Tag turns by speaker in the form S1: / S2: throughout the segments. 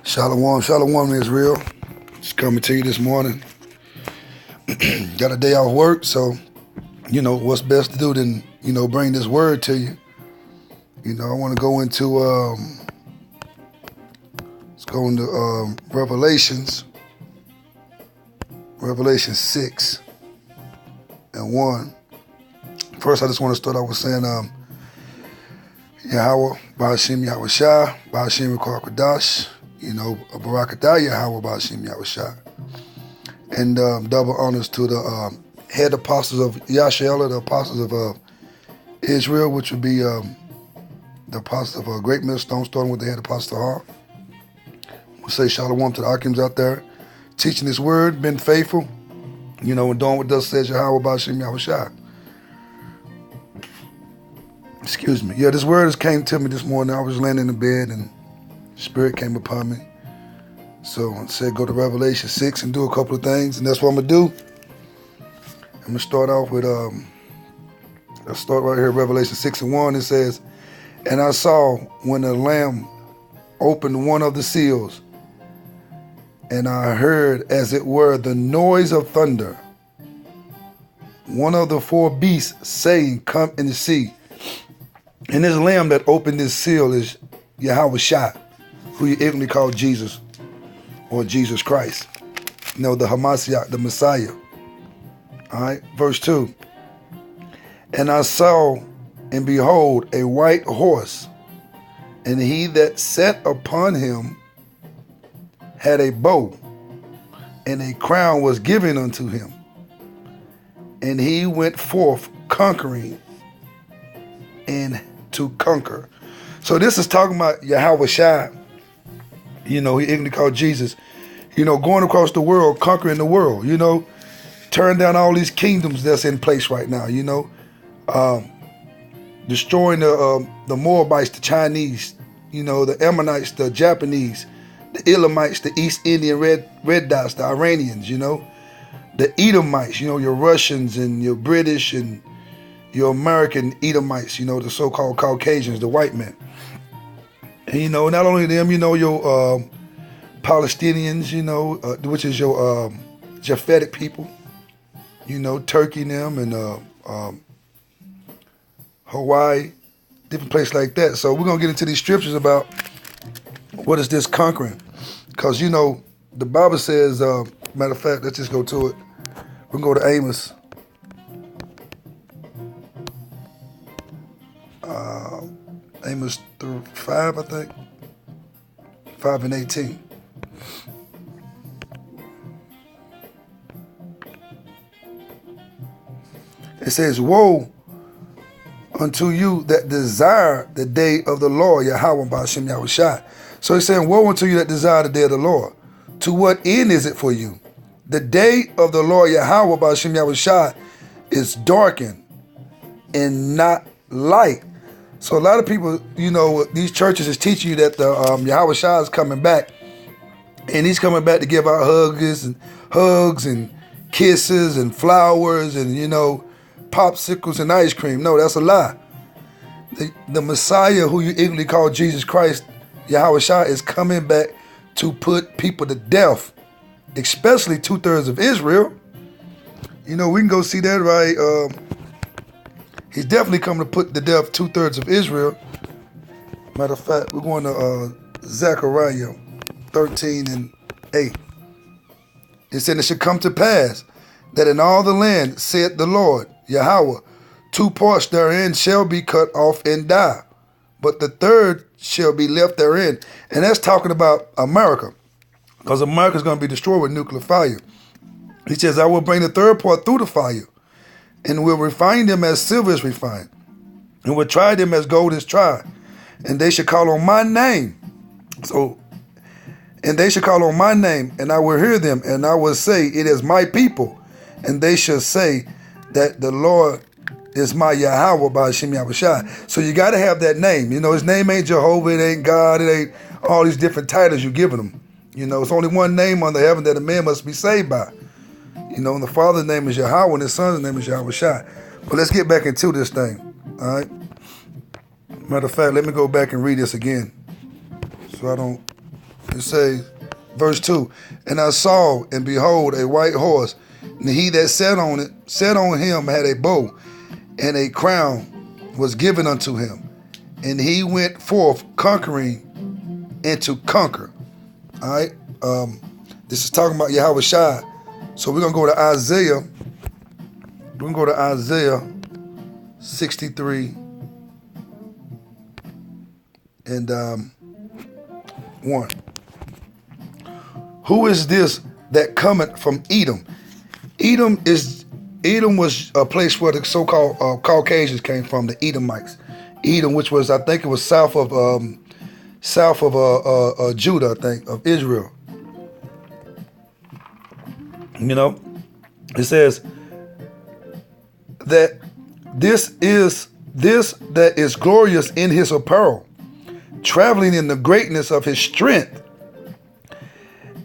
S1: Shalom, shalom, Israel. Just coming to you this morning. Got a day off work, so what's best to do than bring this word to you. I want to go into let's go into Revelation 6 and 1. First, I just want to start off with saying Yahweh Ba'ashem Yahweh Shah Ba'ashem Rikar Kadash. Barakatah Yahweh Ba'ashem Yahweh Shah. And double honors to the head apostles of Yasha'Allah, the apostles of Israel, which would be the apostles of Great Millstone, starting with the head apostle Har. We'll say shalom to the Akims out there, teaching this word, been faithful, and doing what thus says Yahweh Ba'ashem Yahweh Shah. Excuse me. Yeah, this word just came to me this morning. I was laying in the bed and Spirit came upon me. So I said go to Revelation 6 and do a couple of things, and that's what I'm going to do. I'm going to start off with, let's start right here, Revelation 6 and 1. It says, "And I saw when the Lamb opened one of the seals, and I heard as it were the noise of thunder. One of the four beasts saying, Come and see. And this Lamb that opened this seal is Yahweh Shah, who you ignorantly call Jesus, or Jesus Christ. The Hamashiach, the Messiah. All right, verse 2. "And I saw, and behold, a white horse, and he that sat upon him had a bow, and a crown was given unto him. And he went forth conquering and to conquer." So this is talking about Yahweh Shah. He ignorantly called Jesus. Going across the world, conquering the world. Tearing down all these kingdoms that's in place right now. Destroying the Moabites, the Chinese. The Ammonites, the Japanese, the Elamites, the East Indian red dots, the Iranians. The Edomites. Your Russians and your British and your American Edomites. The so-called Caucasians, the white men. And, not only them, your Palestinians, which is your Japhetic people, Turkey and them, and Hawaii, different places like that. So we're going to get into these scriptures about what is this conquering. Because, the Bible says, matter of fact, let's just go to it. We can go to Amos. Amos 5, I think. 5 and 18. It says, "Woe unto you that desire the day of the Lord, Yahweh Ba'ashem Yahweh Shah." So he's saying, woe unto you that desire the day of the Lord. To what end is it for you? The day of the Lord, Yahweh Ba'ashem Yahweh Shah, is darkened and not light. So a lot of people, these churches is teaching you that the Yahweh Shah is coming back, and he's coming back to give out hugs and kisses and flowers and popsicles and ice cream. No, that's a lie. The Messiah, who you ignorantly call Jesus Christ, Yahweh Shah, is coming back to put people to death, especially 2/3 of Israel. We can go see that, right? He's definitely coming to put to death 2/3 of Israel. Matter of fact, we're going to Zechariah 13 and 8. It said, "It should come to pass that in all the land, saith the Lord, Yahweh, 2 parts therein shall be cut off and die, but the third shall be left therein." And that's talking about America, because America's going to be destroyed with nuclear fire. He says, "I will bring the third part through the fire, and will refine them as silver is refined, and will try them as gold is tried. And they shall call on my name. And they shall call on my name, and I will hear them, and I will say, It is my people. And they shall say that the Lord is my Yahweh Ba'ashem Yahweh Shah." So you got to have that name. His name ain't Jehovah, it ain't God, it ain't all these different titles you're giving him. It's only one name under heaven that a man must be saved by. And the Father's name is Yahweh, and the Son's name is Yahweh Shah. But let's get back into this thing. All right. Matter of fact, let me go back and read this again, so I don't It says, verse 2, and I saw, and behold, a white horse, and he that sat on him had a bow, and a crown was given unto him. And he went forth conquering and to conquer. All right. This is talking about Yahweh Shai. So we're going to go to Isaiah. We're going to go to Isaiah 63 and 1. Who is this that cometh from Edom? Edom was a place where the so-called Caucasians came from, the Edomites. Edom, which was, I think it was south of Judah, I think, of Israel. You know, it says that this that is glorious in his apparel, traveling in the greatness of his strength,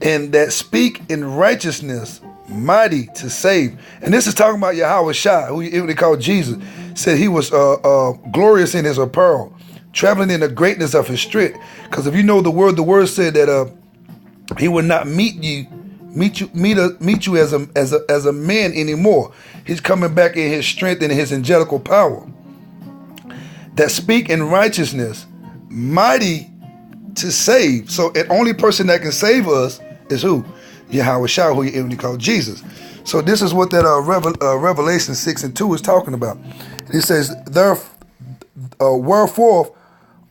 S1: and that speak in righteousness, mighty to save. And this is talking about Yahweh Shai, who they call Jesus. Said he was glorious in his apparel, traveling in the greatness of his strength. Because if you know the word said that he would not meet you as a man anymore. He's coming back in his strength and his angelical power. That speak in righteousness, mighty to save. So the only person that can save us is who? Yahweh Shai, who you call Jesus. So this is what that Revelation 6 and 2 is talking about. It says, wherefore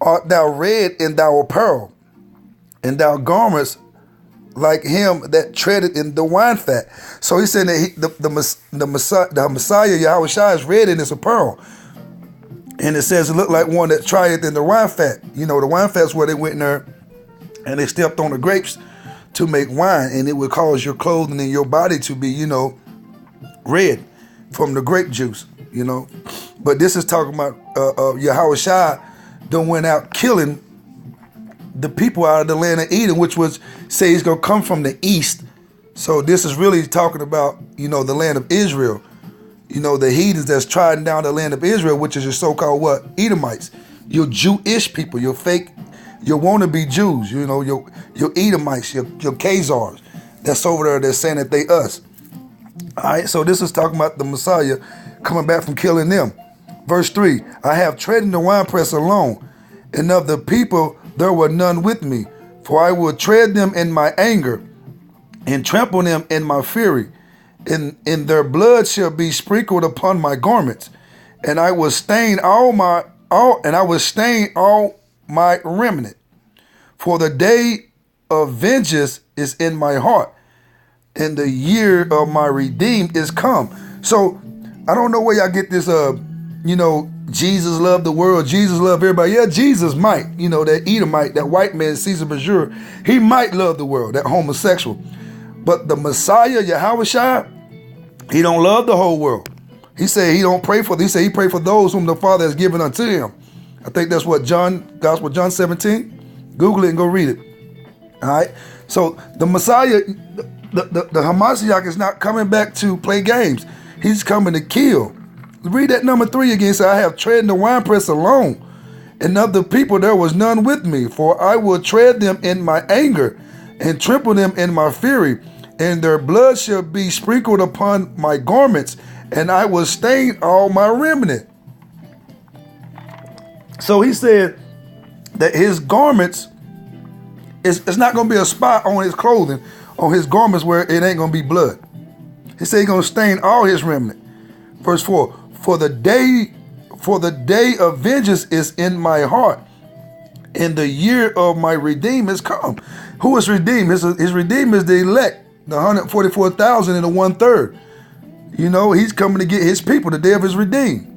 S1: art thou red in thy apparel, and thou garments like him that treadeth in the wine fat. So he's saying that the Messiah, Yahweh Shai, is red in his apparel. And it says it looked like one that trieth in the wine fat. You know, the wine fat's where they went in there and they stepped on the grapes to make wine, and it would cause your clothing and your body to be, you know, red from the grape juice, you know. But this is talking about Yahweh Shai done went out killing the people out of the land of Edom, which was, say, he's going to come from the east. So this is really talking about, you know, the land of Israel. You know, the heathens that's trodden down the land of Israel, which is your so-called what? Edomites. Your Jewish people, your fake, your wannabe Jews, you know, your Edomites, your Khazars. That's over there, they're saying that they us. All right, so this is talking about the Messiah coming back from killing them. Verse 3, I have treaded the winepress alone, and of the people there were none with me. For I will tread them in my anger, and trample them in my fury. And their blood shall be sprinkled upon my garments, and I will stain all my remnant. For the day of vengeance is in my heart, and the year of my redeemed is come. So I don't know where y'all get this you know, Jesus loved the world, Jesus loved everybody. Yeah, Jesus might, you know, that Edomite, that white man, Caesar Borgia, he might love the world, that homosexual. But the Messiah, Yahweh Shai, he don't love the whole world. He said he don't pray for them. He said he pray for those whom the Father has given unto him. I think that's what Gospel John 17. Google it and go read it. All right. So the Messiah, the Hamashiach is not coming back to play games. He's coming to kill. Read that number 3 again. Say, I have tread the winepress alone, and of the people there was none with me. For I will tread them in my anger, and trample them in my fury, and their blood shall be sprinkled upon my garments, and I will stain all my remnant. So he said that his garments, it's not going to be a spot on his clothing, on his garments where it ain't going to be blood. He said he's going to stain all his remnant. Verse 4, for the day of vengeance is in my heart, and the year of my redeem is come. Who is redeemed? His redeemed is the elect, the 144,000 and the 1/3. You know, he's coming to get his people, the day of his redeemed.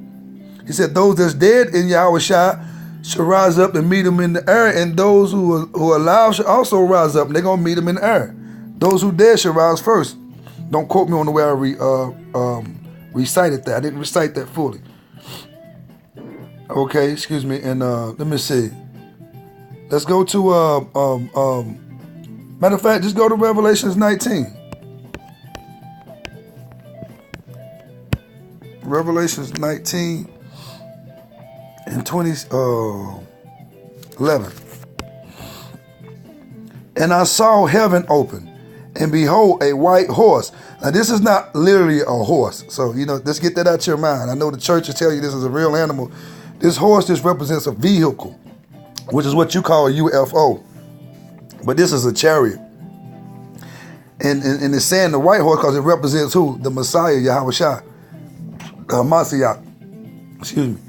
S1: He said, those that's dead in Yahweh Shai shall rise up and meet him in the air, and those who are alive shall also rise up, and they're going to meet him in the air. Those who dead shall rise first. Don't quote me on the way I recited that. I didn't recite that fully. Okay, excuse me. And let me see. Let's go to, matter of fact, just go to Revelations 19. Revelations 19 and 11. And I saw heaven open, and behold, a white horse. Now, this is not literally a horse. So, let's get that out your mind. I know the churches tell you this is a real animal. This horse just represents a vehicle, which is what you call a UFO. But this is a chariot. And it's saying the white horse because it represents who? The Messiah, Yahweh Shai. Mashiach. Excuse me.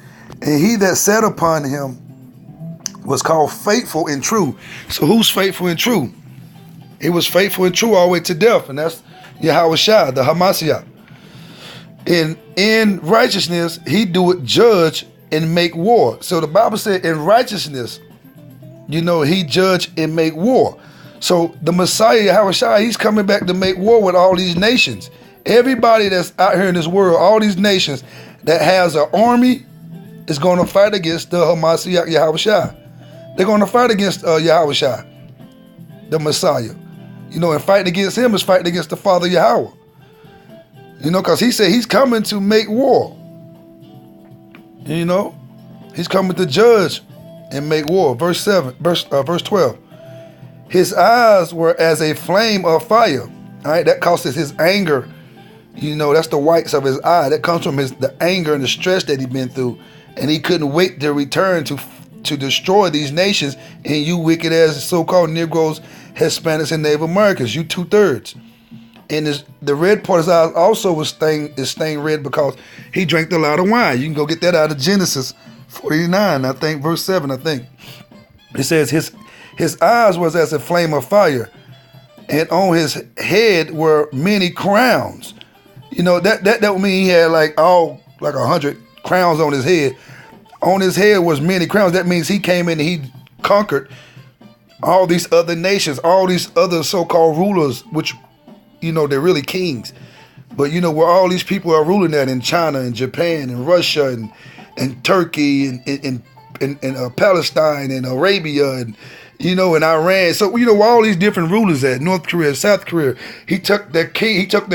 S1: And he that sat upon him was called faithful and true. So who's faithful and true? He was faithful and true all the way to death. And that's Yahweh Shai, the Hamashiach. And in righteousness, he doeth judge and make war. So the Bible said in righteousness, he judge and make war. So the Messiah, Yahweh Shai, he's coming back to make war with all these nations. Everybody that's out here in this world, all these nations that has an army is going to fight against the Hamashiach, Yahweh Shai. They're going to fight against Yahweh Shai, the Messiah. And fighting against him is fighting against the Father Yahweh. Because he said he's coming to make war. He's coming to judge and make war. Verse 12. His eyes were as a flame of fire. All right, that causes his anger. That's the whites of his eye. That comes from the anger and the stress that he'd been through. And he couldn't wait to return to destroy these nations. And you wicked as so-called Negroes, Hispanics, and Native Americans, you 2/3. And the red part of his eyes also is stained red because he drank a lot of wine. You can go get that out of Genesis 49, I think, verse 7, I think. It says his eyes was as a flame of fire, and on his head were many crowns. That would mean he had like 100 crowns on his head. On his head was many crowns. That means he came in and he conquered all these other nations, all these other so-called rulers, which, they're really kings. But, where all these people are ruling that in China and Japan and Russia and Turkey and Palestine and Arabia and, and Iran. So, where all these different rulers at, North Korea, South Korea, he took their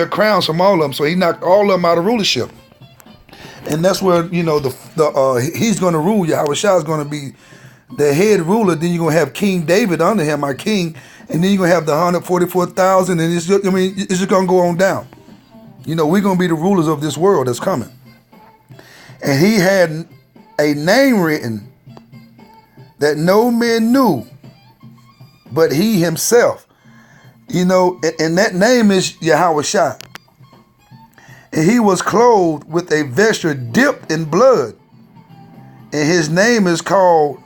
S1: crowns from all of them. So he knocked all of them out of rulership. And that's where, he's going to rule. Yahweh Shai is going to be the head ruler. Then you're going to have King David under him, our king. And then you're going to have the 144,000. And it's just going to go on down. We're going to be the rulers of this world that's coming. And he had a name written that no man knew but he himself. And that name is Yahweh Shai. And he was clothed with a vesture dipped in blood. And his name is called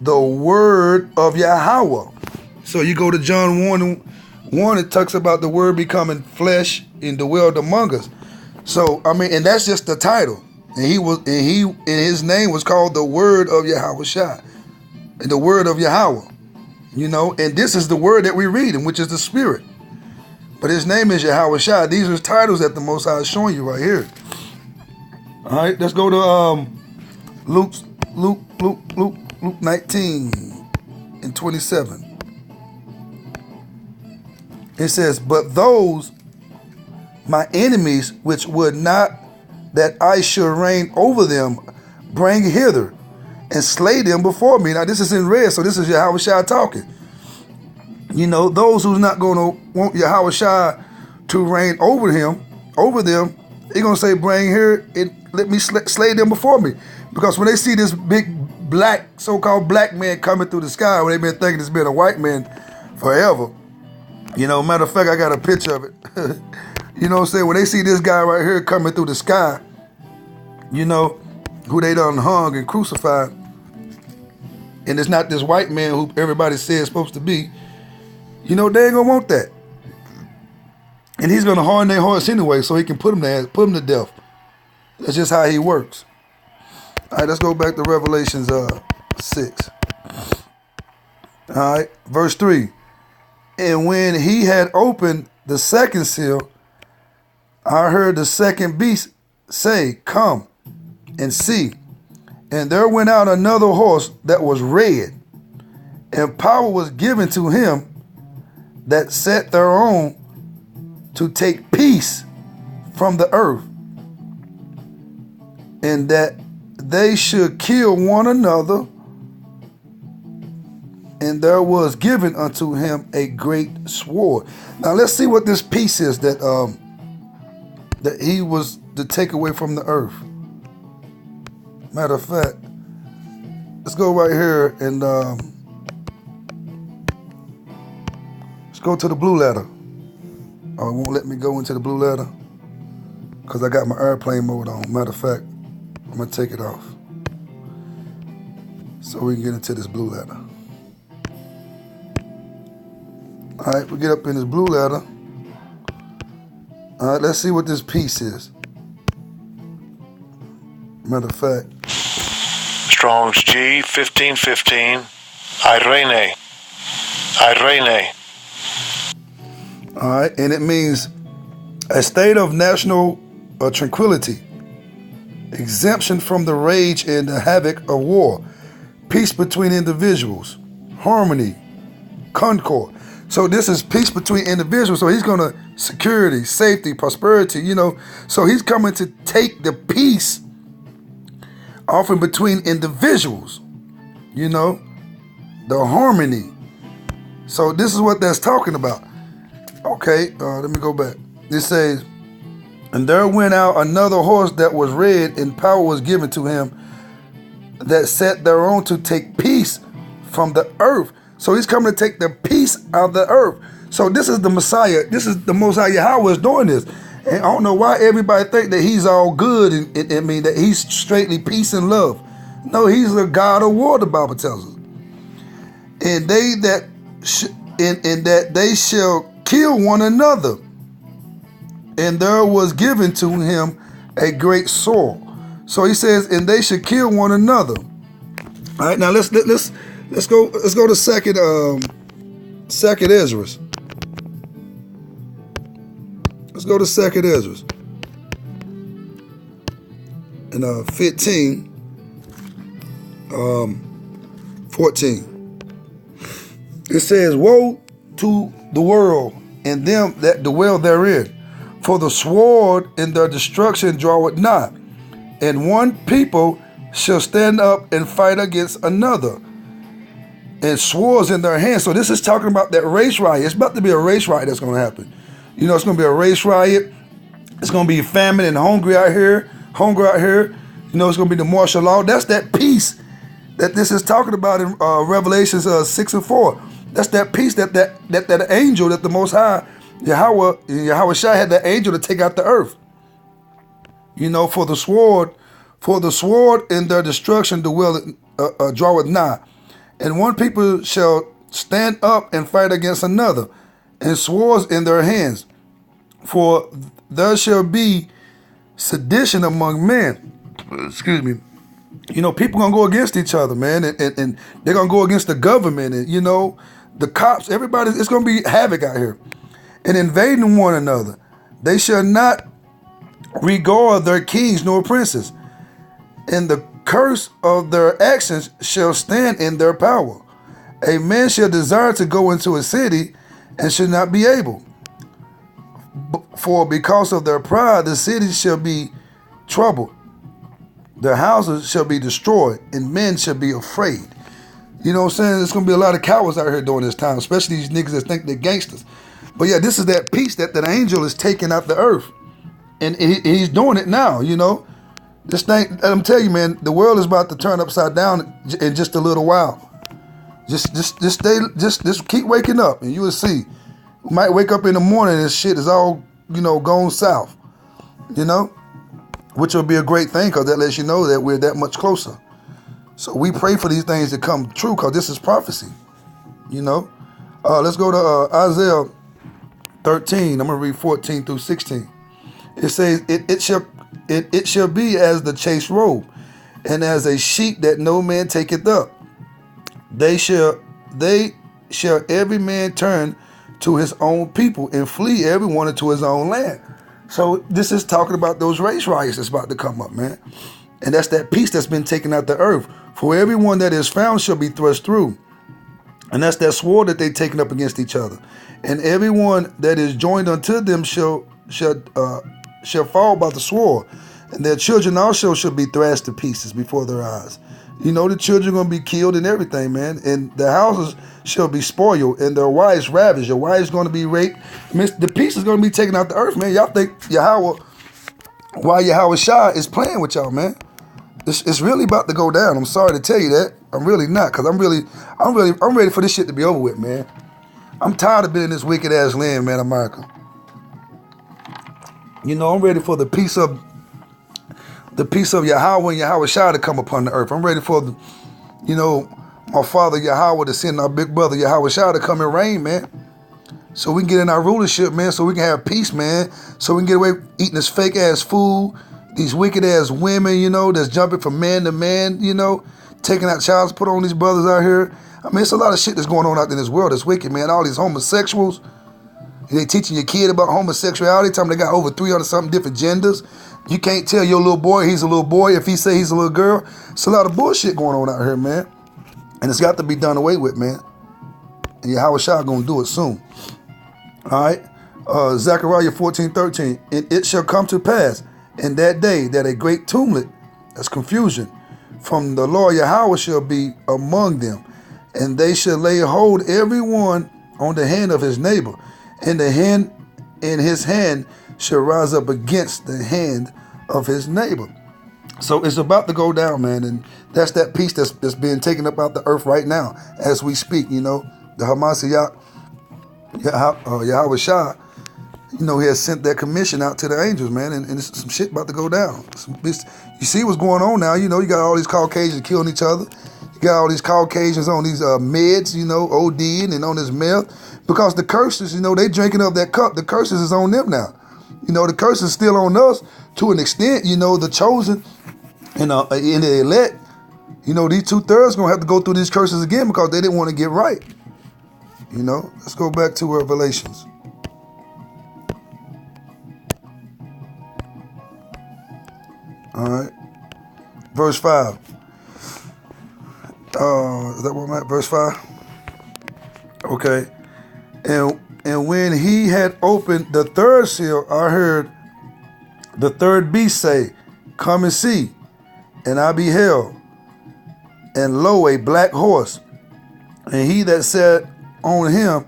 S1: the Word of Yahweh. So you go to John 1:1, it talks about the Word becoming flesh and dwelled among us. So, and that's just the title. And his name was called the Word of Yahweh Shai. And the Word of Yahweh. And this is the word that we read, which is the Spirit. But his name is Yahweh Shai. These are titles that the Most High is showing you right here. All right, let's go to Luke 19 and 27. It says, but those my enemies which would not that I should reign over them, bring hither and slay them before me. Now this is in red, so this is Yahweh Shai talking. Those who's not going to want Yahweh Shai to reign over them, they're going to say, bring here and let me slay them before me. Because when they see this big black, so-called black man coming through the sky, when they've been thinking it's been a white man forever. Matter of fact, I got a picture of it. What I'm saying? When they see this guy right here coming through the sky, who they done hung and crucified, and it's not this white man who everybody says is supposed to be, they ain't gonna want that. And he's gonna harden their hearts anyway, so he can put them to death. That's just how he works. All right, let's go back to Revelations 6. All right, verse 3. And when he had opened the second seal, I heard the second beast say, come and see. And there went out another horse that was red, and power was given to him that sat thereon to take peace from the earth, and that they should kill one another, and there was given unto him a great sword. Now let's see what this peace is that that he was to take away from the earth. Matter of fact, let's go right here and let's go to the blue letter. Oh, it won't let me go into the blue letter because I got my airplane mode on. Matter of fact, I'm gonna take it off so we can get into this blue letter. All right, we get up in this blue letter. All right, let's see what this piece is. Matter of fact,
S2: Strong's G 1515. Irene. Irene.
S1: All right, and it means a state of national tranquility, exemption from the rage and the havoc of war, peace between individuals, harmony, concord. So this is peace between individuals. So he's gonna security, safety, prosperity, you know. So he's coming to take the peace often between individuals, you know, the harmony. So this is what that's talking about. Okay, let me go back. It says, and there went out another horse that was red, and power was given to him that sat thereon to take peace from the earth. So he's coming to take the peace out of the earth. So this is the Messiah. This is the Most High Yahweh is doing this. And I don't know why everybody think that he's all good and I mean that he's straightly peace and love. No, he's a God of war, the Bible tells us. And they that that they shall kill one another. And there was given to him a great sword. So he says, and they should kill one another. All right, now let's go to second Ezra. Let's go to second Ezra. And 15, 14. It says, woe to the world and them that dwell therein, for the sword in their destruction draweth nigh, and one people shall stand up and fight against another, and swords in their hands. So this is talking about that race riot. It's about to be a race riot that's going to happen. You know, it's going to be a race riot. It's going to be famine and hunger out here. You know, it's going to be the martial law. That's that peace that this is talking about in Revelations 6 and 4. That's that peace that angel, that the Most High, Yahweh Shai had that angel to take out the earth. You know, for the sword in their destruction draweth nigh, and one people shall stand up and fight against another, and swords in their hands. For there shall be sedition among men. Excuse me. You know, people gonna go against each other, man, and they're gonna go against the government, and you know, the cops, everybody. It's gonna be havoc out here, and invading one another. They shall not regard their kings nor princes, and the curse of their actions shall stand in their power. A man shall desire to go into a city and should not be able. For because of their pride, the city shall be troubled. Their houses shall be destroyed, and men shall be afraid. You know what I'm saying? There's going to be a lot of cowards out here during this time, especially these niggas that think they're gangsters. But yeah, this is that peace that angel is taking out the earth. And he's doing it now, you know. This thing, I'm telling you, man, the world is about to turn upside down in just a little while. Just keep waking up, and you will see. You might wake up in the morning and shit is all, you know, going south, you know, which will be a great thing because that lets you know that we're that much closer. So we pray for these things to come true because this is prophecy, you know. Let's go to Isaiah 13. I'm going to read 14 through 16. It says, it shall be as the chaste robe, and as a sheep that no man taketh up. They shall every man turn to his own people, and flee every one into his own land. So this is talking about those race riots that's about to come up, man. And that's that peace that's been taken out the earth. For everyone that is found shall be thrust through. And that's that sword that they taken up against each other. And everyone that is joined unto them shall fall by the sword. And their children also shall be thrashed to pieces before their eyes. You know, the children are going to be killed and everything, man. And the houses shall be spoiled and their wives ravished. Your wife's going to be raped. I mean, the peace is going to be taken out the earth, man. Y'all think why Yahweh Shah is playing with y'all, man? It's really about to go down. I'm sorry to tell you that. I'm really not, because I'm ready for this shit to be over with, man. I'm tired of being in this wicked ass land, man, America. You know, I'm ready for the peace of Yahweh and Yahweh Shah to come upon the earth. I'm ready for my father Yahweh to send our big brother Yahweh Shah to come and reign, man. So we can get in our rulership, man, so we can have peace, man. So we can get away eating this fake ass food, these wicked ass women, you know, that's jumping from man to man, you know, taking out child support on these brothers out here. I mean, it's a lot of shit that's going on out in this world that's wicked, man. All these homosexuals, they teaching your kid about homosexuality, telling them they got over 300-something different genders. You can't tell your little boy he's a little boy if he say he's a little girl. It's a lot of bullshit going on out here, man. And it's got to be done away with, man. And Yahweh Shah gonna do it soon. All right? Zechariah 14:13. It shall come to pass in that day that a great tumult, that's confusion, from the Lord Yahweh shall be among them. And they shall lay hold every one on the hand of his neighbor. And the hand in his hand shall rise up against the hand of his neighbor. So it's about to go down, man, and that's that peace that's being taken up out the earth right now as we speak. You know, the Hamas Yahweh Shah, you know, he has sent that commission out to the angels, man, and it's some shit about to go down. You see what's going on now. You know, you got all these Caucasians killing each other. You got all these Caucasians on these meds, you know, ODing and on this meth, because the curses, you know, they drinking up that cup. The curses is on them now. You know, the curse is still on us to an extent. You know, the chosen and the elect, you know, these 2/3 going to have to go through these curses again because they didn't want to get right. You know, let's go back to Revelations. All right. Verse 5. Is that what I'm at? Verse 5? Okay. And when he had opened the third seal, I heard the third beast say, "Come and see." And I beheld, and lo, a black horse, and he that sat on him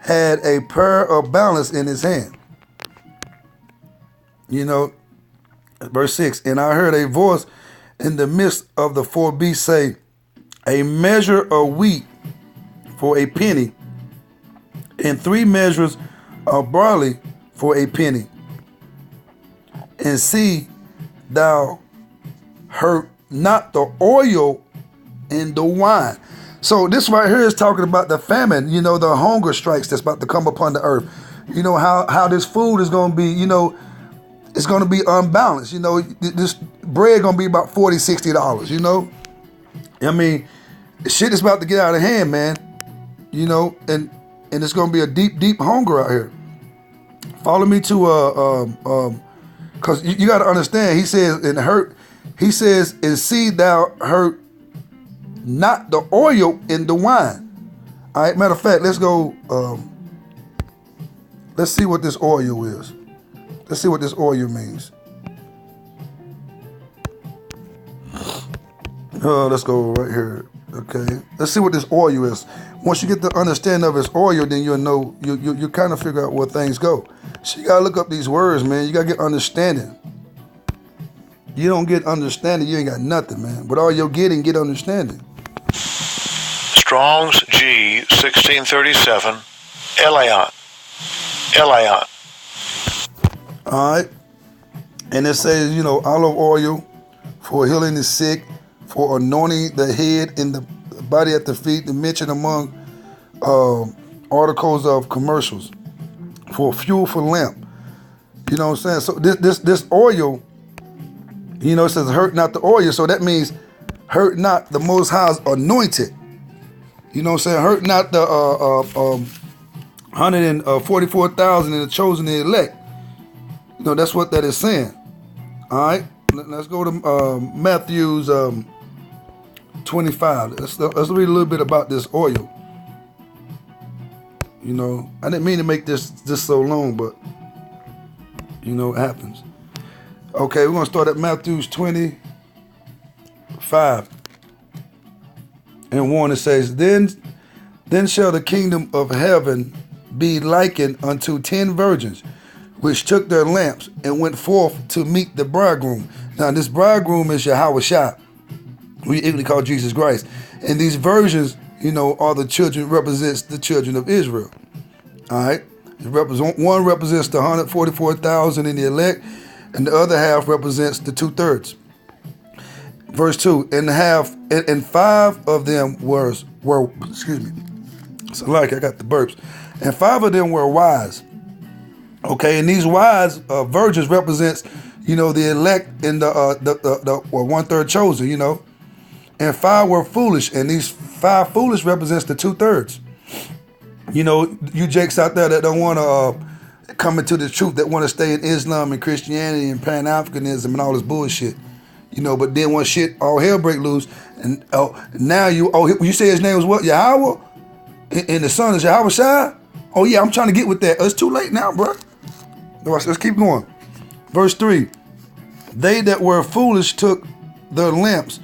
S1: had a pair of balance in his hand. You know, verse 6, and I heard a voice in the midst of the four beasts say, "A measure of wheat for a penny, and 3 measures of barley for a penny. And see thou hurt not the oil and the wine." So this right here is talking about the famine, you know, the hunger strikes that's about to come upon the earth. You know, how this food is going to be, you know, it's going to be unbalanced. You know, this bread going to be about $40, $60, you know. I mean, shit is about to get out of hand, man. You know, and it's going to be a deep, deep hunger out here. Follow me to, because you got to understand, he says, and see thou hurt not the oil in the wine. All right, matter of fact, let's go, let's see what this oil is. Let's see what this oil means. Let's go right here. Okay, let's see what this oil is. Once you get the understanding of its oil, then you'll know, you kind of figure out where things go. So you gotta look up these words, man. You gotta get understanding. You don't get understanding, you ain't got nothing, man. But all you're getting, get understanding.
S2: Strong's G 1637, Elion.
S1: All right, and it says, you know, olive oil for healing the sick, for anointing the head and the body at the feet, to mention among articles of commercials, for fuel for lamp. You know what I'm saying? So this oil, you know, it says hurt not the oil, so that means hurt not the Most High's anointed. You know what I'm saying? Hurt not the 144,000 and the chosen, the elect. You know, that's what that is saying. All right, let's go to Matthew's 25. Let's read a little bit about this oil. You know, I didn't mean to make this so long, but you know, it happens. Okay, we're gonna start at Matthew's 25. and 1, it says, Then shall the kingdom of heaven be likened unto 10 virgins, which took their lamps and went forth to meet the bridegroom. Now, this bridegroom is Yahweh Shai, we equally call Jesus Christ. And these virgins, are the children, represents the children of Israel. All right? One represents the 144,000 in the elect, and the other half represents the 2/3. Verse 2, and 5 of them were excuse me. So I got the burps. And 5 of them were wise. Okay, and these wise virgins represents, the elect and the 1/3 chosen, And 5 were foolish, and these 5 foolish represents the 2/3. You jakes out there that don't want to come into the truth, that want to stay in Islam and Christianity and Pan-Africanism and all this bullshit. But then when shit, all hell break loose, and now you say his name was what? Yahweh? And the son is Yahweh Shai? Oh yeah, I'm trying to get with that. It's too late now, bro. Let's keep going. Verse 3, they that were foolish took their lamps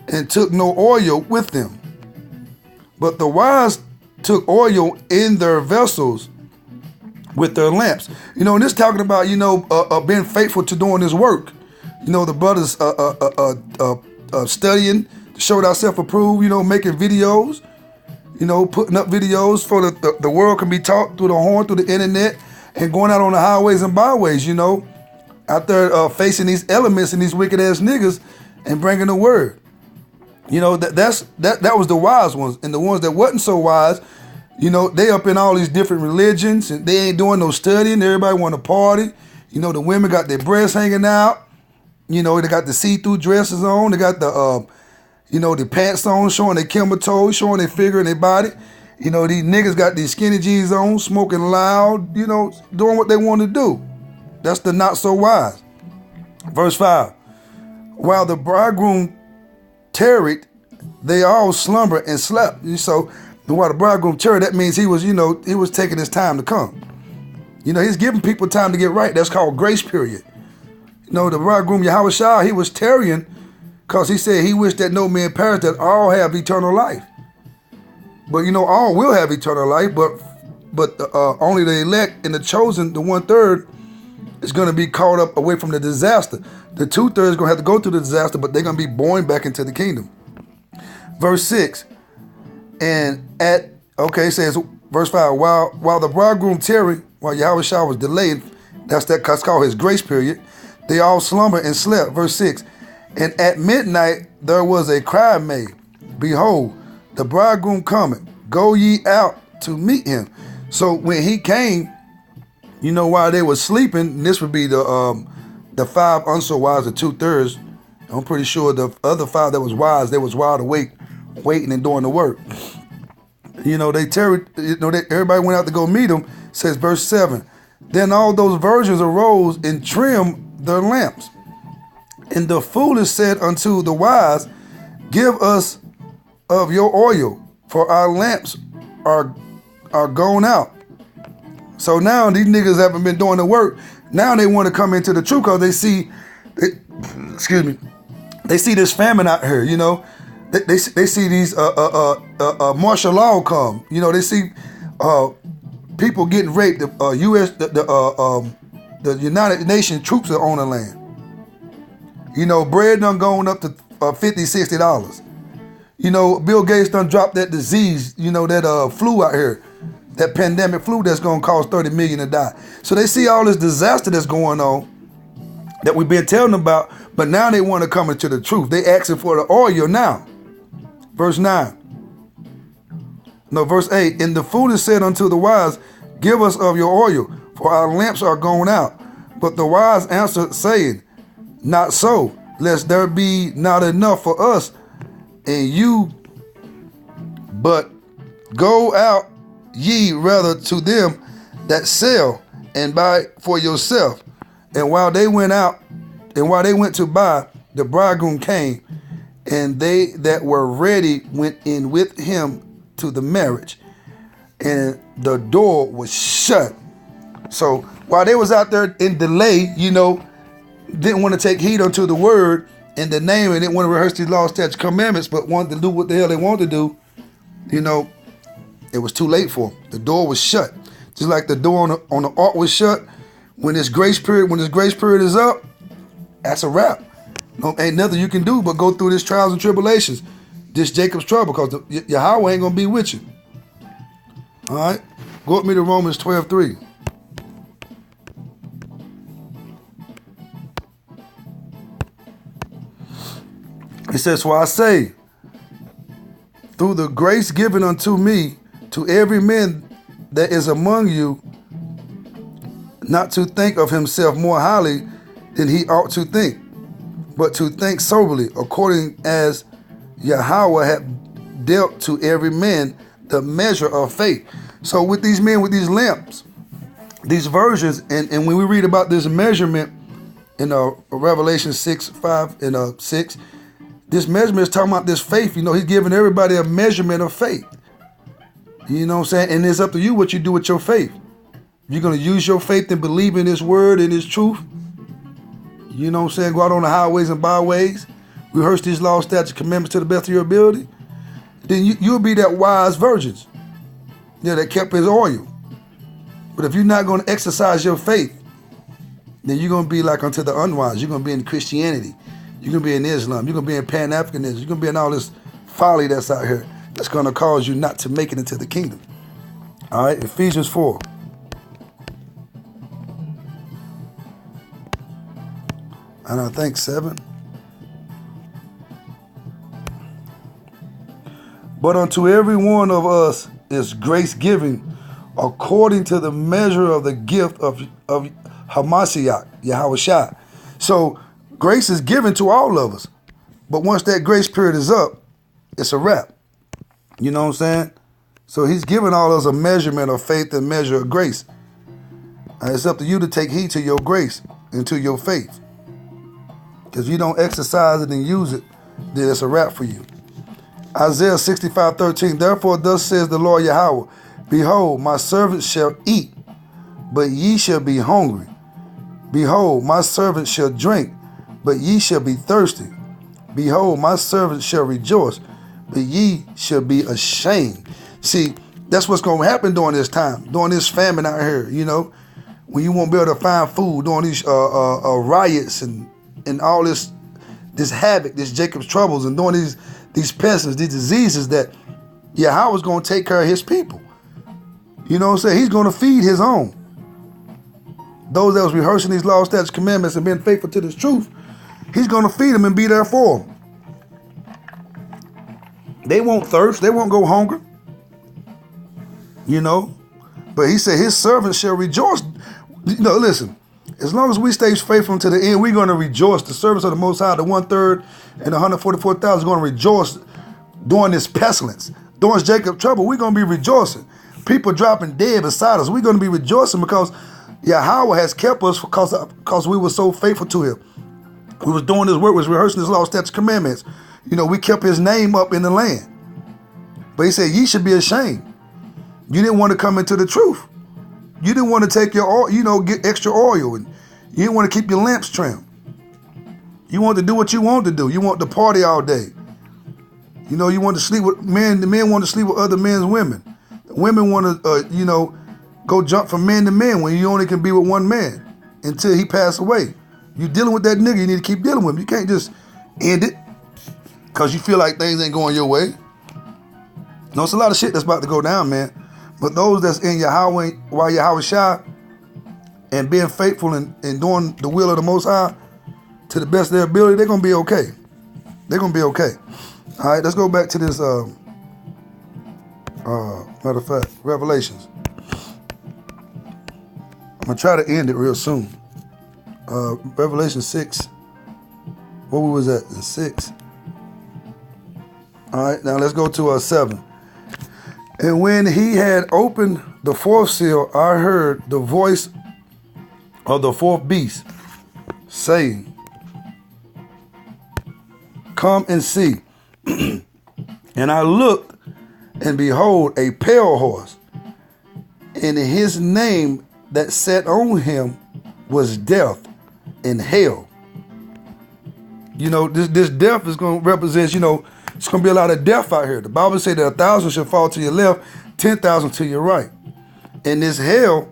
S1: and took no oil with them. But the wise took oil in their vessels with their lamps. And this talking about, being faithful to doing this work. The brothers studying to show ourselves approved, making videos, putting up videos for the world can be taught through the horn, through the internet, and going out on the highways and byways, out there facing these elements and these wicked ass niggas and bringing the word. That was the wise ones. And the ones that wasn't so wise, they up in all these different religions and they ain't doing no studying. Everybody want to party. The women got their breasts hanging out. They got the see-through dresses on. They got the pants on, showing their camel toes, showing their figure and their body. These niggas got these skinny jeans on, smoking loud, doing what they want to do. That's the not so wise. Verse 5, while the bridegroom tarried, they all slumbered and slept. So while the bridegroom tarried, that means he was, he was taking his time to come. He's giving people time to get right. That's called grace period. The bridegroom Yahweh Shai, he was tarrying because he said he wished that no man perish, that all have eternal life. But all will have eternal life, but only the elect and the chosen, the 1/3, is going to be caught up away from the disaster. The 2/3 is going to have to go through the disaster, but they're going to be born back into the kingdom. Verse 6, it says, verse 5, while the bridegroom tarried, while Yahweh Shai was delayed, that's called his grace period, they all slumbered and slept. Verse 6, and at midnight there was a cry made, behold, the bridegroom cometh, go ye out to meet him. So when he came, while they were sleeping, this would be the 5 unso wise, the 2/3. I'm pretty sure the other 5 that was wise, they was wide awake, waiting and doing the work. They tarried, everybody went out to go meet him. Says verse 7, then all those virgins arose and trimmed their lamps. And the foolish said unto the wise, give us of your oil, for our lamps are gone out. So now these niggas haven't been doing the work. Now they want to come into the truth because they see, they see this famine out here. They see these martial law come. They see people getting raped. The United Nations troops are on the land. Bread done going up to $50-$60. Bill Gates done dropped that disease, that flu out here, that pandemic flu that's gonna cause 30 million to die. So they see all this disaster that's going on that we've been telling them about, but now they want to come into the truth. They asking for the oil now. Verse 8, and the foolish said unto the wise, give us of your oil, for our lamps are gone out. But the wise answered, saying, not so, lest there be not enough for us and you, but go out ye rather to them that sell and buy for yourself. And while they went to buy, the bridegroom came, and they that were ready went in with him to the marriage, and the door was shut. So while they was out there in delay, didn't want to take heed unto the word, in the name and didn't want to rehearse these laws, statutes, commandments, but wanted to do what the hell they wanted to do, you know, it was too late for them. The door was shut. Just like the door on the ark was shut. When this grace period is up, that's a wrap. No, ain't nothing you can do but go through these trials and tribulations. This Jacob's trouble, because Yahweh ain't gonna be with you. All right, go with me to Romans 12:3. He says, "For I say, through the grace given unto me, to every man that is among you, not to think of himself more highly than he ought to think, but to think soberly, according as Yahweh hath dealt to every man the measure of faith." So with these men with these lamps, these versions, and when we read about this measurement in Revelation 6:5 and 6, this measurement is talking about this faith. You know, he's giving everybody a measurement of faith. You know what I'm saying? And it's up to you what you do with your faith. You're going to use your faith and believe in his word and his truth. You know what I'm saying? Go out on the highways and byways. Rehearse these laws, statutes, commandments to the best of your ability. Then you'll be that wise virgins, that kept his oil. But if you're not going to exercise your faith, then you're going to be like unto the unwise. You're going to be in Christianity. You're going to be in Islam. You're going to be in Pan-Africanism. You're going to be in all this folly that's out here that's going to cause you not to make it into the kingdom. All right, Ephesians 4. And I think 7. But unto every one of us is grace given according to the measure of the gift of Hamashiach, Yahushua. So grace is given to all of us. But once that grace period is up, it's a wrap. You know what I'm saying? So he's giving all of us a measurement of faith and measure of grace. And it's up to you to take heed to your grace and to your faith. Because if you don't exercise it and use it, then it's a wrap for you. Isaiah 65:13. Therefore thus says the Lord Yahweh, behold, my servants shall eat, but ye shall be hungry. Behold, my servants shall drink, but ye shall be thirsty. Behold, my servants shall rejoice, but ye shall be ashamed. See, that's what's going to happen during this time, during this famine out here, you know, when you won't be able to find food, during these riots and all this havoc, this Jacob's troubles, and during these pests, these diseases that Yahweh's going to take care of his people. You know what I'm saying? He's going to feed his own. Those that was rehearsing these laws, statutes, commandments, and being faithful to this truth, he's going to feed them and be there for them. They won't thirst. They won't go hungry. You know? But he said his servants shall rejoice. You know, listen. As long as we stay faithful to the end, we're going to rejoice. The servants of the Most High, the 1/3 and 144,000 are going to rejoice during this pestilence. During Jacob's trouble, we're going to be rejoicing. People dropping dead beside us. We're going to be rejoicing because Yahweh has kept us because we were so faithful to him. We was doing this work, was rehearsing his law, statutes, commandments. You know, we kept his name up in the land. But he said, ye should be ashamed. You didn't want to come into the truth. You didn't want to take your oil, you know, get extra oil, and you didn't want to keep your lamps trimmed. You want to do what you want to do. You want to party all day. You know, you want to sleep with men. The men want to sleep with other men's women. The women want to, go jump from man to man when you only can be with one man until he pass away. You dealing with that nigga, you need to keep dealing with him. You can't just end it because you feel like things ain't going your way. No, it's a lot of shit that's about to go down, man. But those that's in Yahweh, while Yahweh Shai, and being faithful and doing the will of the Most High to the best of their ability, they're going to be okay. They're going to be okay. All right, let's go back to this, matter of fact, Revelations. I'm going to try to end it real soon. Revelation 6. Where we was at? In 6. All right, now let's go to 7. And when he had opened the fourth seal, I heard the voice of the fourth beast saying, come and see. And I looked, and behold, a pale horse, and his name that sat on him was Death, and Hell. You know, this death is going to represent, you know, it's going to be a lot of death out here. The Bible says that 1,000 shall fall to your left, 10,000 to your right. And this hell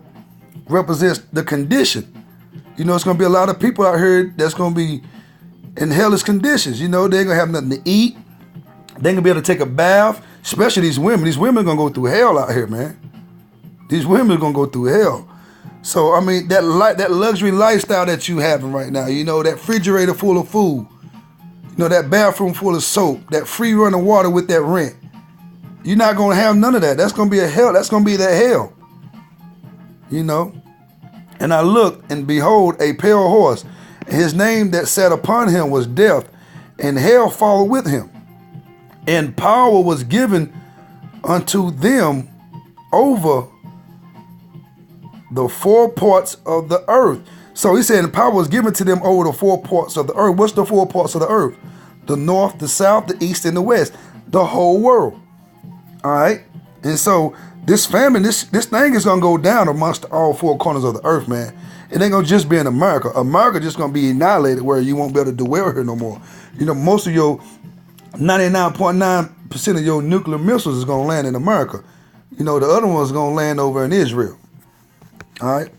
S1: represents the condition. You know, it's going to be a lot of people out here that's going to be in hellish conditions. You know, they ain't going to have nothing to eat. They ain't going to be able to take a bath, especially these women. These women are going to go through hell out here, man. These women are going to go through hell. So, I mean, that luxury lifestyle that you having right now, you know, that refrigerator full of food, you know, that bathroom full of soap, that free running water with that rent. You're not going to have none of that. That's going to be a hell. That's going to be that hell. You know? And I looked, and behold, a pale horse. And his name that sat upon him was Death, and hell followed with him. And power was given unto them over the four parts of the earth. So he said, power was given to them over the four parts of the earth. What's the four parts of the earth? The north, the south, the east, and the west. The whole world. All right? And so this famine, this thing is going to go down amongst all four corners of the earth, man. It ain't going to just be in America. America just going to be annihilated where you won't be able to dwell here no more. You know, most of your 99.9% of your nuclear missiles is going to land in America. You know, the other one's going to land over in Israel. All right?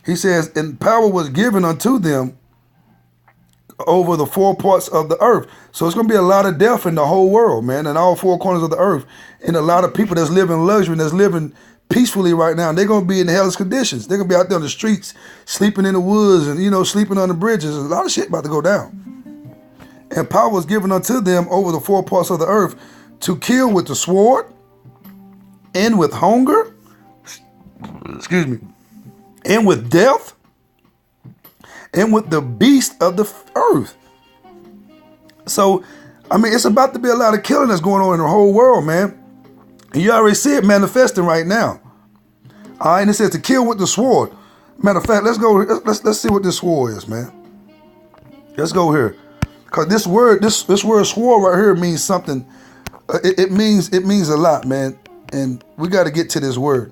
S1: He says, and power was given unto them over the four parts of the earth. So it's going to be a lot of death in the whole world, man, in all four corners of the earth. And a lot of people that's living in luxury and that's living peacefully right now, they're going to be in hellish conditions. They're going to be out there on the streets, sleeping in the woods and, you know, sleeping on the bridges. A lot of shit about to go down. And power was given unto them over the four parts of the earth to kill with the sword and with hunger, excuse me, and with death, and with the beast of the earth. So, I mean, it's about to be a lot of killing that's going on in the whole world, man. And you already see it manifesting right now. All right, and it says to kill with the sword. Matter of fact, let's go. Let's see what this sword is, man. Let's go here, because this word sword right here means something. It means a lot, man. And we got to get to this word.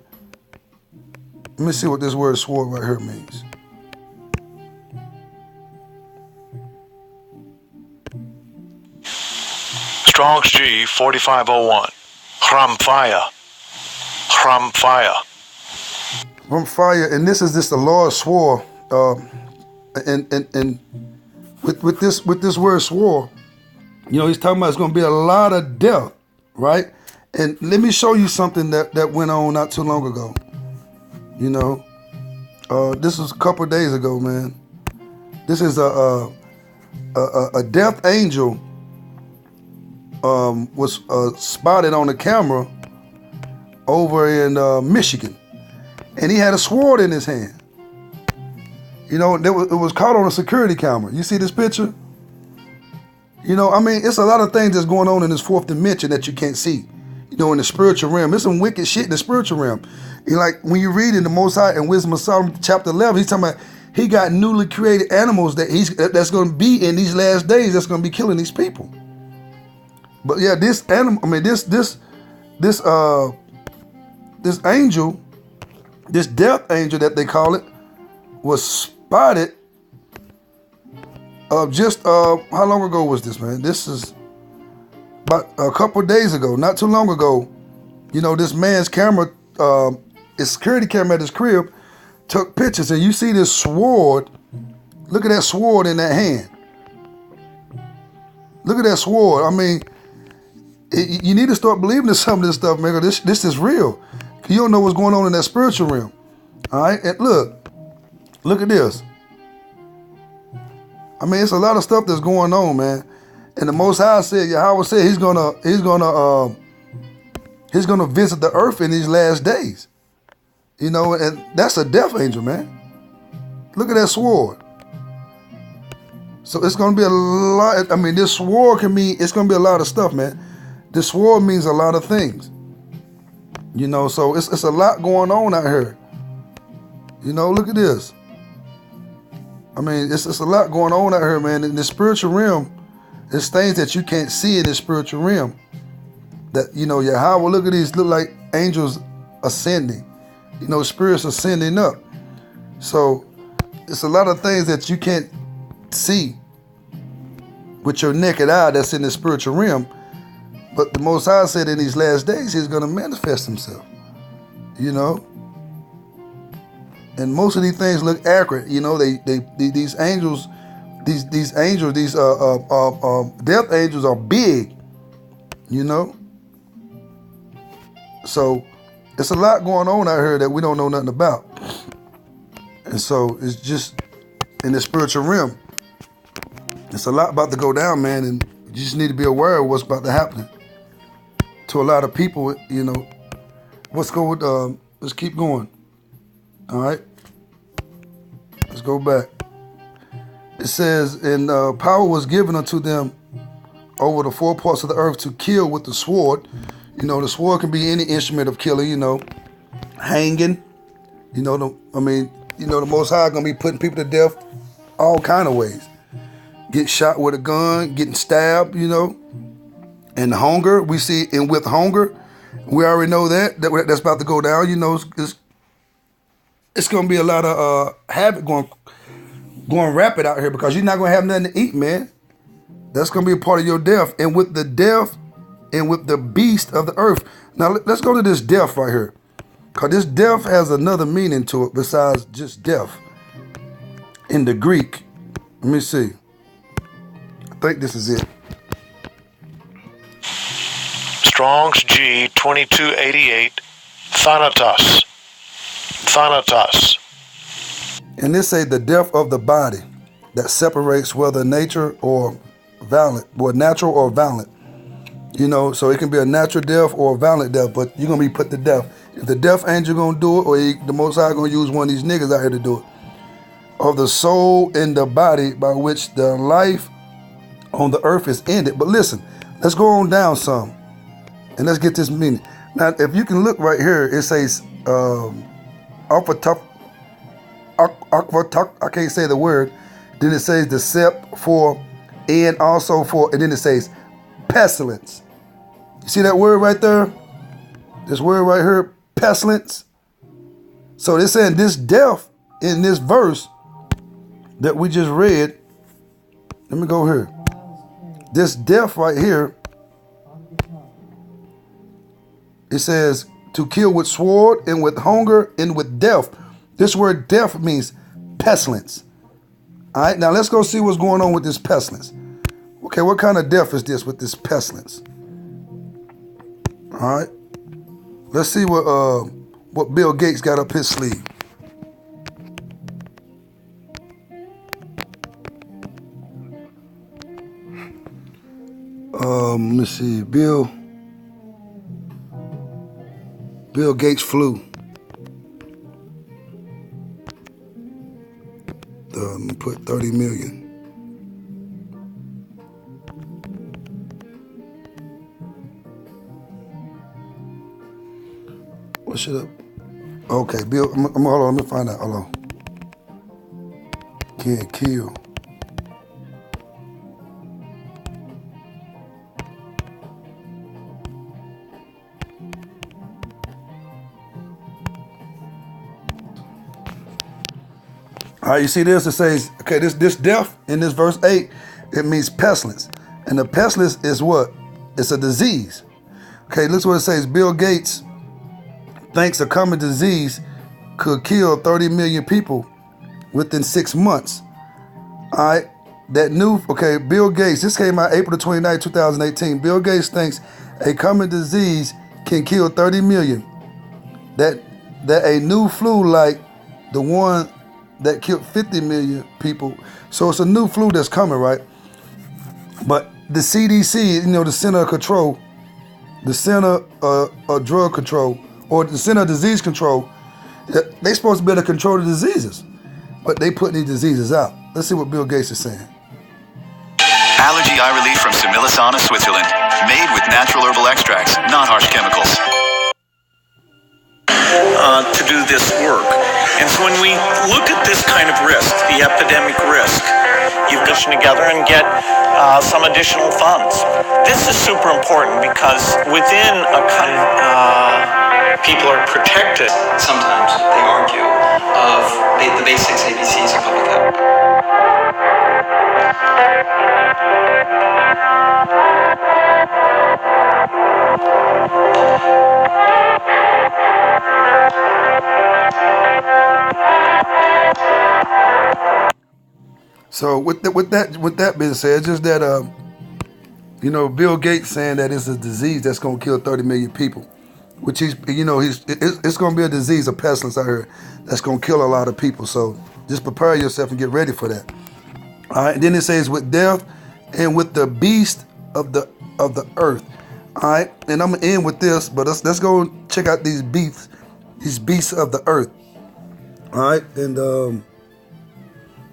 S1: Let me see what this word sword right here means.
S2: Strong's G 4501. Chramphia. Chramphia.
S1: Chramphia, and this is just the Lord swore. And with this word swore, you know, he's talking about it's going to be a lot of death, right? And let me show you something that went on not too long ago. You know, this was a couple of days ago, man. This is a death angel was spotted on the camera over in Michigan, and he had a sword in his hand. You know, it was caught on a security camera. You see this picture? You know, I mean, it's a lot of things that's going on in this fourth dimension that you can't see. You know, in the spiritual realm, there's some wicked shit in the spiritual realm. And like when you read in the Most High in Wisdom of Solomon chapter 11, he's talking about he got newly created animals that's going to be in these last days that's going to be killing these people. But yeah, this animal, I mean, this angel, this death angel that they call it, was spotted. How long ago was this, man? This is about a couple of days ago, not too long ago. You know, this man's camera, his security camera at his crib, took pictures, and you see this sword. Look at that sword in that hand. Look at that sword. I mean, you need to start believing in some of this stuff, man. This is real. You don't know what's going on in that spiritual realm. All right, and look at this. I mean, it's a lot of stuff that's going on, man. And the Most High said, Yahweh said he's gonna visit the earth in these last days. You know, and that's a death angel, man. Look at that sword. So it's gonna be a lot. I mean, this sword can mean, it's gonna be a lot of stuff, man. This sword means a lot of things. You know, so it's a lot going on out here. You know, look at this. I mean, it's a lot going on out here, man. In the spiritual realm, there's things that you can't see in the spiritual realm. That, you know, Yahweh, look at these, look like angels ascending. You know, spirits ascending up. So it's a lot of things that you can't see with your naked eye that's in the spiritual realm. But the Most High said in these last days he's going to manifest himself, you know. And most of these things look accurate, you know. These angels, these death angels are big, you know. So it's a lot going on out here that we don't know nothing about. And so it's just in the spiritual realm. It's a lot about to go down, man, and you just need to be aware of what's about to happen to a lot of people, you know. Let's keep going. All right. Let's go back. It says, and power was given unto them over the four parts of the earth to kill with the sword. You know, the sword can be any instrument of killing, you know, hanging, you know, the Most High gonna be putting people to death all kind of ways. Get shot with a gun, getting stabbed, you know. And hunger, we see, and with hunger, we already know that's about to go down. You know, it's going to be a lot of havoc going rapid out here because you're not going to have nothing to eat, man. That's going to be a part of your death. And with the death and with the beast of the earth. Now, let's go to this death right here. Because this death has another meaning to it besides just death. In the Greek, let me see. I think this is it.
S2: Strong's G 2288, Thanatos. Thanatos.
S1: And this say the death of the body that separates whether nature or violent, or natural or violent. You know, so it can be a natural death or a violent death, but you're going to be put to death. If the death angel going to do it, or the Most High going to use one of these niggas out here to do it. Of the soul in the body by which the life on the earth is ended. But listen, let's go on down some. And let's get this meaning. Now, if you can look right here, it says, I can't say the word. Then it says the sep for, and also for, and then it says pestilence. You see that word right there? This word right here, pestilence. So they're saying this death in this verse that we just read. Let me go here. This death right here, it says to kill with sword and with hunger and with death. This word death means pestilence. All right, now let's go see what's going on with this pestilence. Okay, what kind of death is this with this pestilence? All right, let's see what Bill Gates got up his sleeve. Let me see, Bill Gates flu. Put 30 million. What should I? Okay, Bill. Hold on. Let me find out. Hold on. Can't kill. All right, you see this? It says, okay, this death in this verse 8, it means pestilence. And the pestilence is what? It's a disease. Okay, look what it says. Bill Gates thinks a coming disease could kill 30 million people within 6 months. All right, Bill Gates, this came out April 29, 2018. Bill Gates thinks a coming disease can kill 30 million. That a new flu like the one that killed 50 million people. So it's a new flu that's coming, right? But the CDC, the Center of Control, the Center of Drug Control, or the Center of Disease Control, they supposed to be able to control the diseases, but they putting these diseases out. Let's see what Bill Gates is saying.
S3: Allergy eye relief from Similisana, Switzerland. Made with natural herbal extracts, not harsh chemicals.
S4: To do this work. And so when we look at this kind of risk, the epidemic risk, you push together and get some additional funds. This is super important because within a country, people are protected.
S5: Sometimes they argue of the basics ABCs of public health.
S1: So with that being said, just that Bill Gates saying that it's a disease that's gonna kill 30 million people, which it's gonna be a disease, a pestilence out here that's gonna kill a lot of people. So just prepare yourself and get ready for that. All right. And then it says with death and with the beast of the earth. All right. And I'm gonna end with this, but let's go check out these beasts of the earth. All right. And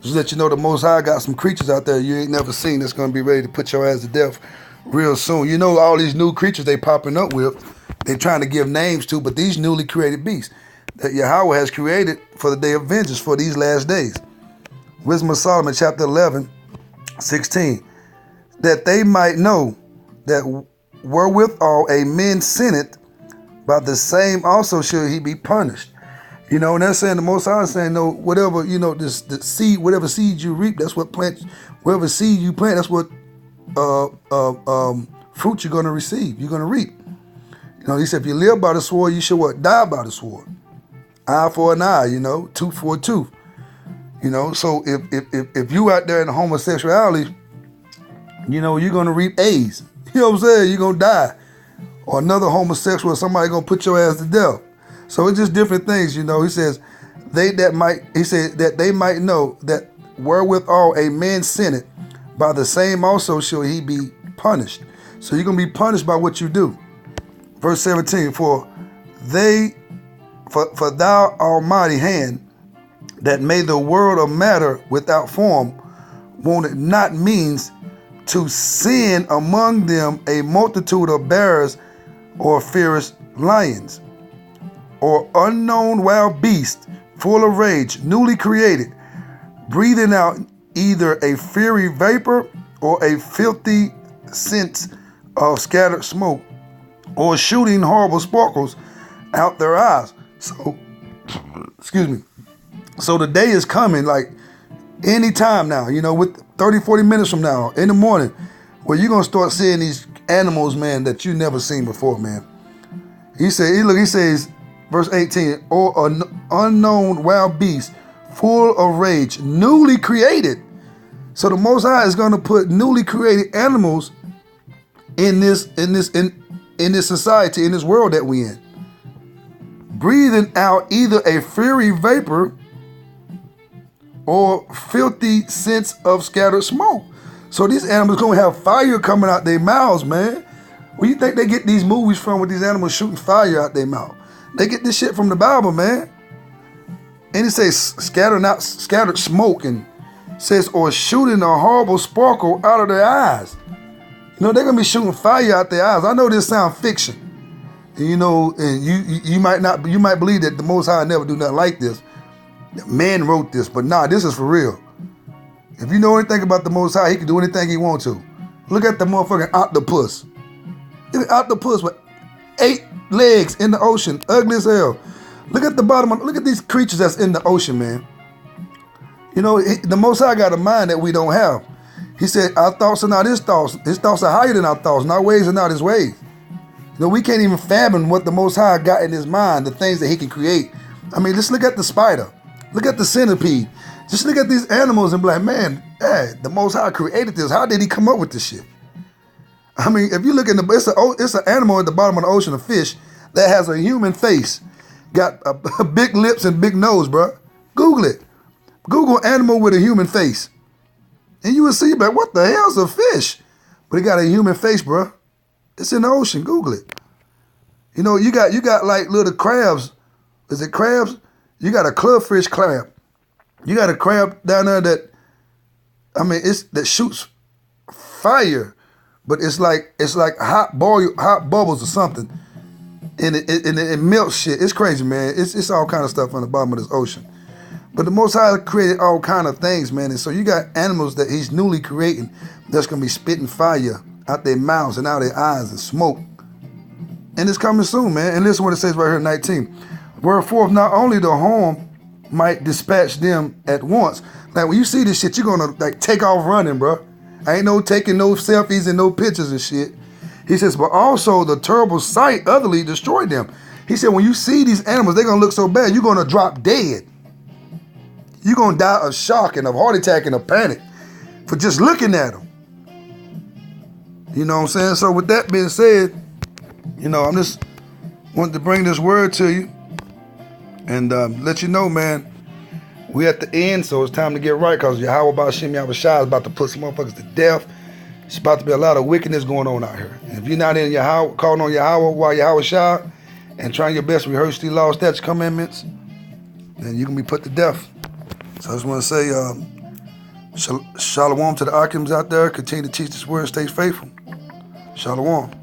S1: just let you know, the Most High got some creatures out there you ain't never seen that's going to be ready to put your ass to death real soon. You know, all these new creatures they popping up with, they trying to give names to, but these newly created beasts that Yahweh has created for the day of vengeance for these last days. Wisdom of Solomon, chapter 11, 16. That they might know that wherewithal a man sinneth, by the same also should he be punished. You know, and that's saying the Most High is saying, no, whatever, the seed, whatever seed you reap, that's what whatever seed you plant, that's what fruit you're going to receive, you're going to reap. You know, he said, if you live by the sword, you should what? Die by the sword. Eye for an eye, tooth for a tooth. So if you out there in homosexuality, you're going to reap AIDS. You know what I'm saying? You're going to die. Or another homosexual, somebody going to put your ass to death. So it's just different things, He says, that they might know that wherewithal a man sinneth, by the same also shall he be punished. So you're going to be punished by what you do. Verse 17, for thou almighty hand that made the world of matter without form, wanted not means to send among them a multitude of bears or fierce lions, or unknown wild beast, full of rage, newly created, breathing out either a fiery vapor or a filthy sense of scattered smoke, or shooting horrible sparkles out their eyes. So, excuse me. So the day is coming, like any time now, with 30, 40 minutes from now, in the morning, where you're going to start seeing these animals, man, that you never seen before, man. He says, verse 18, or an unknown wild beast, full of rage, newly created. So the Most High is going to put newly created animals in this society, in this world that we in, breathing out either a fiery vapor or filthy sense of scattered smoke. So these animals going to have fire coming out their mouths, man. Where you think they get these movies from with these animals shooting fire out their mouth? They get this shit from the Bible, man. And it says scattered smoke, and says, or shooting a horrible sparkle out of their eyes. They're going to be shooting fire out their eyes. I know this sounds fiction. And, and you might believe that the Most High never do nothing like this. Man wrote this, but nah, this is for real. If you know anything about the Most High, he can do anything he wants to. Look at the motherfucking octopus. Look at octopus with 8 legs in the ocean, ugly as hell. Look at the bottom. Look at these creatures that's in the ocean, man. The Most High got a mind that we don't have. He said, our thoughts are not his thoughts. His thoughts are higher than our thoughts, and our ways are not his ways. We can't even fathom what the Most High got in his mind, the things that he can create. I mean, just look at the spider. Look at the centipede. Just look at these animals and be like, man, the Most High created this. How did he come up with this shit? I mean, if you look at it's an animal at the bottom of the ocean, a fish, that has a human face. Got big lips and big nose, bro. Google it. Google animal with a human face. And you will see, but what the hell's a fish? But it got a human face, bro. It's in the ocean. Google it. You got like little crabs. Is it crabs? You got a clubfish crab. You got a crab down there that shoots fire, but it's like hot bubbles or something, and it melts shit. It's crazy, man. It's all kind of stuff on the bottom of this ocean. But the Most High created all kind of things, man. And so you got animals that he's newly creating that's going to be spitting fire out their mouths and out their eyes and smoke. And it's coming soon, man. And listen what it says right here in 19. Wherefore, not only the harm might dispatch them at once. Like when you see this shit, you're going to like take off running, bro. I ain't no taking no selfies and no pictures and shit. He says, but also the terrible sight utterly destroyed them. He said, when you see these animals, they're going to look so bad, you're going to drop dead. You're going to die of shock and of heart attack and of panic. for just looking at them. You know what I'm saying? So with that being said, you know, I'm just wanted to bring this word to you and let you know, man, we at the end, so it's time to get right, because Yahweh Ba'ashem Yahushua is about to put some motherfuckers to death. It's about to be a lot of wickedness going on out here. And if you're not in Yahweh, calling on Yahweh while Yahushua and trying your best to rehearse these laws, statutes, commandments, then you can be put to death. So I just want to say, shalom to the Akims out there. Continue to teach this word and stay faithful. Shalom.